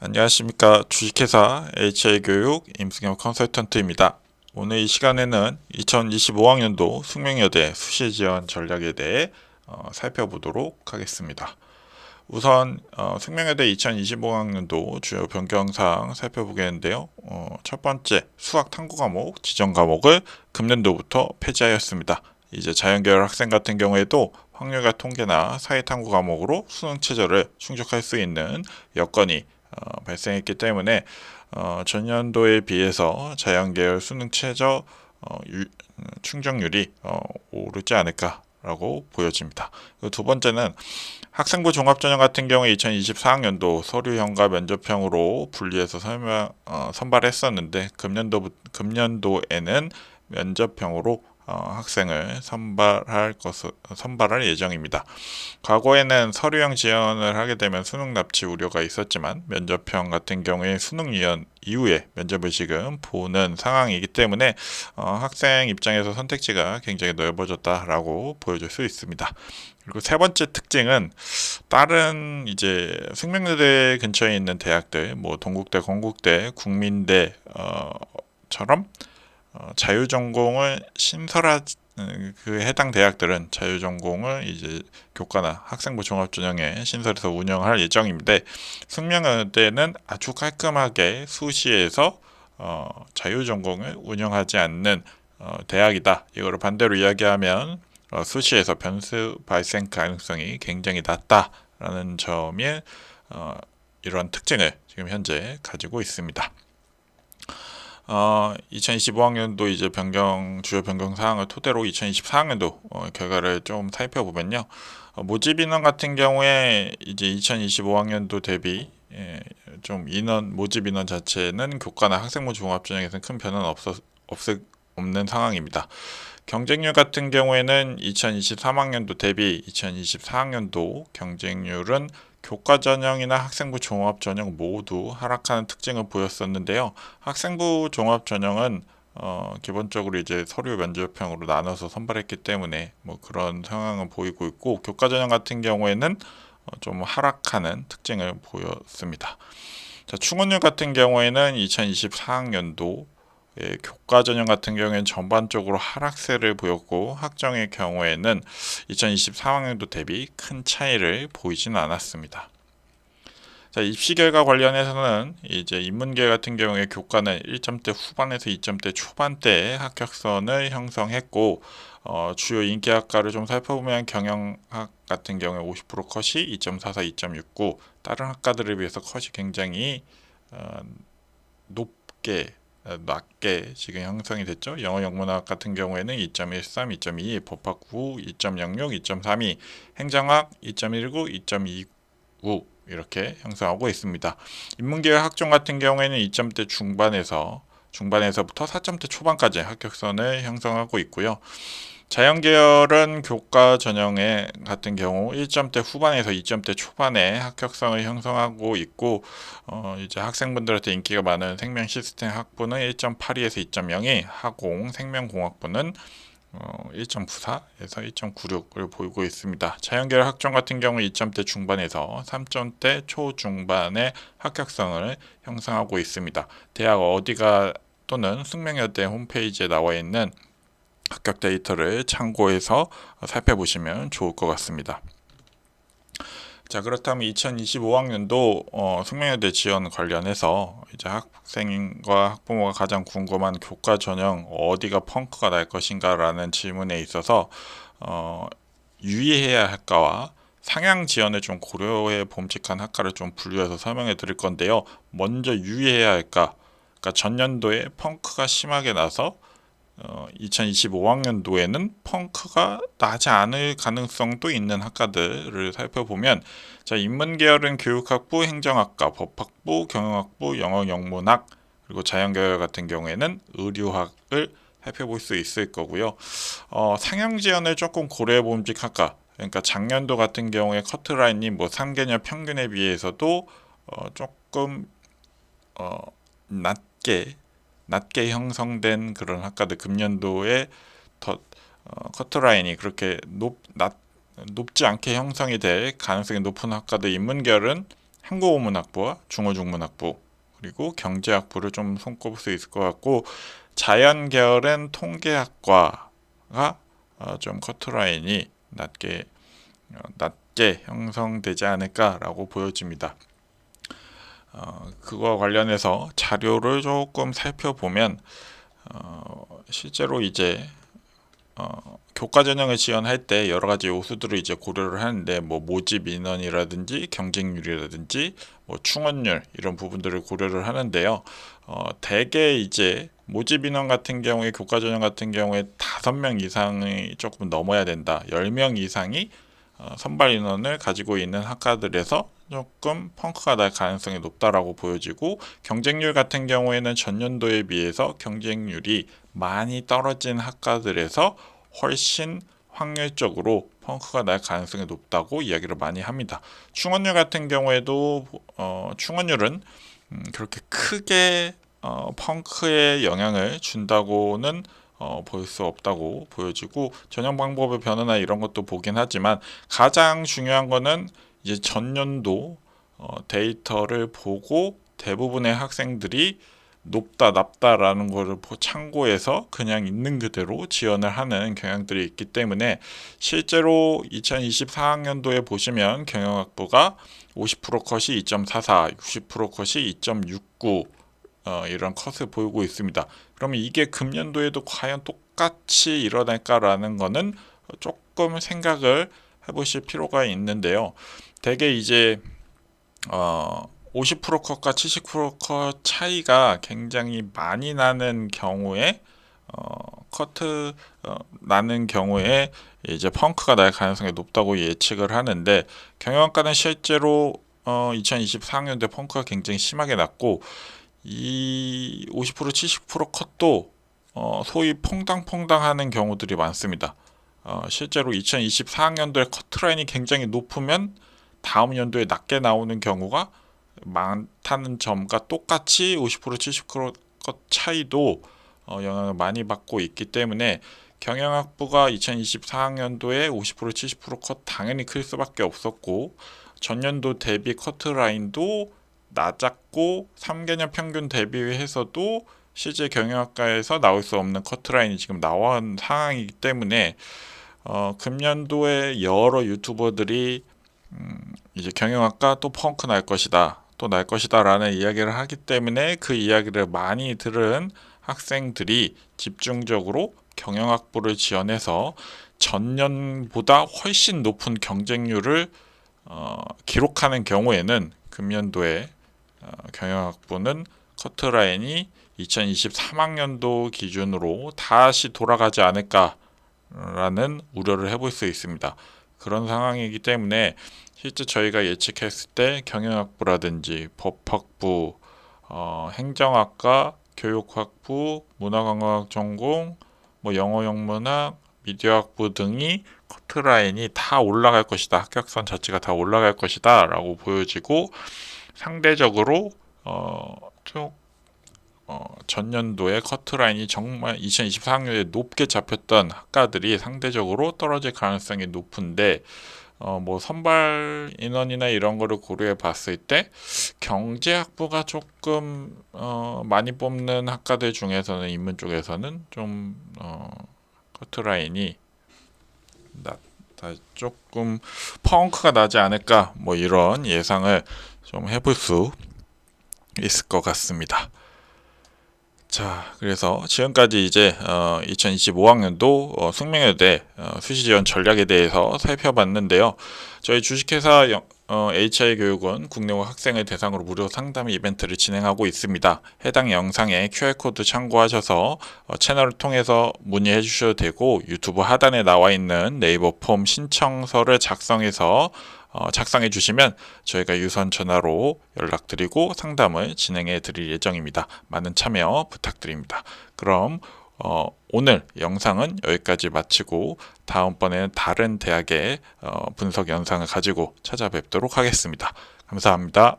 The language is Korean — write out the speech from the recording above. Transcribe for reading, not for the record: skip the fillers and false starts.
안녕하십니까. 주식회사 HA교육 임승엽 컨설턴트입니다. 오늘 이 시간에는 2025학년도 숙명여대 수시지원 전략에 대해 살펴보도록 하겠습니다. 우선 숙명여대 2025학년도 주요 변경사항 살펴보겠는데요. 첫 번째, 수학 탐구 과목 지정 과목을 금년도부터 폐지하였습니다. 이제 자연계열 학생 같은 경우에도 확률과 통계나 사회탐구 과목으로 수능 최저를 충족할 수 있는 여건이 발생했기 때문에 전년도에 비해서 자연계열 수능 최저 충족률이 오르지 않을까라고 보여집니다. 두 번째는 학생부 종합전형 같은 경우에 2024학년도 서류형과 면접형으로 분리해서 선발했었는데 금년도에는 면접형으로 학생을 선발할 예정입니다. 과거에는 서류형 지원을 하게 되면 수능 납치 우려가 있었지만 면접형 같은 경우에 수능 지원 이후에 면접을 지금 보는 상황이기 때문에 학생 입장에서 선택지가 굉장히 넓어졌다라고 보여줄 수 있습니다. 그리고 세 번째 특징은 다른 이제 숙명여대 근처에 있는 대학들, 뭐 동국대, 건국대, 국민대 처럼 자유전공을 그 해당 대학들은 자유전공을 이제 교과나 학생부 종합전형에 신설해서 운영할 예정인데 숙명여대는 아주 깔끔하게 수시에서 자유전공을 운영하지 않는 대학이다. 이거를 반대로 이야기하면 수시에서 변수 발생 가능성이 굉장히 낮다라는 점이 이런 특징을 지금 현재 가지고 있습니다. 2025학년도 이제 주요 변경 사항을 토대로 2024학년도 결과를 좀 살펴보면요. 모집 인원 같은 경우에 이제 2025학년도 대비 좀 모집 인원 자체는 교과나 학생부 종합전형에서는 큰 변화는 없는 상황입니다. 경쟁률 같은 경우에는 2023학년도 대비 2024학년도 경쟁률은 교과 전형이나 학생부 종합 전형 모두 하락하는 특징을 보였었는데요. 학생부 종합 전형은 기본적으로 이제 서류 면접형으로 나눠서 선발했기 때문에 뭐 그런 상황을 보이고 있고 교과 전형 같은 경우에는 좀 하락하는 특징을 보였습니다. 자, 충원율 같은 경우에는 2024학년도 교과 전형 같은 경우에는 전반적으로 하락세를 보였고 학종의 경우에는 2023학년도 대비 큰 차이를 보이지는 않았습니다. 자, 입시 결과 관련해서는 이제 인문계 같은 경우에 교과는 1점대 후반에서 2점대 초반대의 합격선을 형성했고 주요 인기학과를 좀 살펴보면 경영학 같은 경우에 50% 컷이 2.44, 2.69 다른 학과들에 비해서 컷이 굉장히 낮게 지금 형성이 됐죠. 영어 영문학 같은 경우에는 2.13, 2.22, 법학 9, 2.06, 2.32, 행정학 2.19, 2.29 이렇게 형성하고 있습니다. 인문계열 학종 같은 경우에는 2점대 중반에서부터 4점대 초반까지 합격선을 형성하고 있고요. 자연계열은 교과 전형의 같은 경우 1점대 후반에서 2점대 초반에 합격성을 형성하고 있고 이제 학생분들한테 인기가 많은 생명 시스템 학부는 1.82에서 2.02, 하공 생명공학부는 1.94에서 1.96을 보이고 있습니다. 자연계열 학종 같은 경우 2점대 중반에서 3점대 초중반의 합격성을 형성하고 있습니다. 대학 어디가 또는 숙명여대 홈페이지에 나와 있는 합격 데이터를 참고해서 살펴보시면 좋을 것 같습니다. 자, 그렇다면 2025학년도 숙명여대 지원 관련해서 이제 학생과 학부모가 가장 궁금한 교과 전형 어디가 펑크가 날 것인가라는 질문에 있어서 유의해야 할까와 상향 지원을 좀 고려해 봄직한 학과를 좀 분류해서 설명해 드릴 건데요. 먼저 유의해야 할까? 그러니까 전년도에 펑크가 심하게 나서 2025학년도에는 펑크가 나지 않을 가능성도 있는 학과들을 살펴보면 자, 인문계열은 교육학부, 행정학과, 법학부, 경영학부, 영어 영문학 그리고 자연계열 같은 경우에는 의료학을 살펴볼 수 있을 거고요. 상향 지원을 조금 고려해 봄직 학과 그러니까 작년도 같은 경우에 커트라인이 뭐 3개년 평균에 비해서도 조금 낮게 형성된 그런 학과들 금년도에 더 커트라인이 그렇게 높지 않게 형성이 될 가능성이 높은 학과들 인문계열은 한국어문학부와 중어중문학부, 그리고 경제학부를 좀 손꼽을 수 있을 것 같고, 자연 계열은 통계학과가 좀 커트라인이 낮게 형성되지 않을까라고 보여집니다. 그거와 관련해서 자료를 조금 살펴보면 실제로 이제 교과 전형을 지원할 때 여러 가지 요소들을 이제 고려를 하는데, 뭐 모집 인원이라든지 경쟁률이라든지 뭐 충원율 이런 부분들을 고려를 하는데요. 대개 이제 모집 인원 같은 경우에 교과 전형 같은 경우에 5명 이상이 조금 넘어야 된다. 10명 이상이 선발 인원을 가지고 있는 학과들에서 조금 펑크가 날 가능성이 높다라고 보여지고, 경쟁률 같은 경우에는 전년도에 비해서 경쟁률이 많이 떨어진 학과들에서 훨씬 확률적으로 펑크가 날 가능성이 높다고 이야기를 많이 합니다. 충원율 같은 경우에도 충원율은 그렇게 크게 펑크에 영향을 준다고는 볼 수 없다고 보여지고, 전형 방법의 변화나 이런 것도 보긴 하지만 가장 중요한 거는 이제 전년도 데이터를 보고 대부분의 학생들이 높다 낮다라는 것을 참고해서 그냥 있는 그대로 지원을 하는 경향들이 있기 때문에, 실제로 2024학년도에 보시면 경영학부가 50% 컷이 2.44, 60% 컷이 2.69 이런 컷을 보이고 있습니다. 그러면 이게 금년도에도 과연 똑같이 일어날까라는 거는 조금 생각을 해보실 필요가 있는데요. 대개 이제 50% 컷과 70%컷 차이가 굉장히 많이 나는 경우에 나는 경우에 이제 펑크가 날 가능성이 높다고 예측을 하는데, 경영학과는 실제로 2024학년도에 펑크가 굉장히 심하게 났고, 이 50% 70% 컷도 소위 퐁당퐁당하는 경우들이 많습니다. 실제로 2024학년도에 커트라인이 굉장히 높으면 다음 연도에 낮게 나오는 경우가 많다는 점과 똑같이 50% 70% 컷 차이도 영향을 많이 받고 있기 때문에, 경영학부가 2024학년도에 50% 70%컷 당연히 클 수밖에 없었고, 전년도 대비 커트라인도 낮았고 3개년 평균 대비해서도 실제 경영학과에서 나올 수 없는 커트라인이 지금 나온 상황이기 때문에, 금년도에 여러 유튜버들이 이제 경영학과 또 펑크 날 것이다, 또 날 것이다 라는 이야기를 하기 때문에, 그 이야기를 많이 들은 학생들이 집중적으로 경영학부를 지원해서 전년보다 훨씬 높은 경쟁률을 기록하는 경우에는 금년도에 경영학부는 커트라인이 2023학년도 기준으로 다시 돌아가지 않을까라는 우려를 해볼 수 있습니다. 그런 상황이기 때문에 실제 저희가 예측했을 때 경영학부라든지 법학부, 행정학과, 교육학부, 문화관광학 전공, 뭐 영어 영문학, 미디어학부 등이 커트라인이 다 올라갈 것이다, 합격선 자체가 다 올라갈 것이다 라고 보여지고, 상대적으로 전년도에 커트라인이 정말 2024학년에 높게 잡혔던 학과들이 상대적으로 떨어질 가능성이 높은데, 뭐 선발 인원이나 이런 거를 고려해 봤을 때 경제학부가 조금 많이 뽑는 학과들 중에서는, 인문 쪽에서는 좀 커트라인이 조금 펑크가 나지 않을까, 뭐 이런 예상을 좀 해볼 수 있을 것 같습니다. 자, 그래서 지금까지 이제 2025학년도 숙명여대 수시지원 전략에 대해서 살펴봤는데요. 저희 주식회사 HI교육은 국내외 학생을 대상으로 무료 상담 이벤트를 진행하고 있습니다. 해당 영상에 QR코드 참고하셔서 채널을 통해서 문의해 주셔도 되고, 유튜브 하단에 나와 있는 네이버 폼 신청서를 작성해 주시면 저희가 유선 전화로 연락드리고 상담을 진행해 드릴 예정입니다. 많은 참여 부탁드립니다. 그럼 오늘 영상은 여기까지 마치고, 다음번에는 다른 대학의 분석 영상을 가지고 찾아뵙도록 하겠습니다. 감사합니다.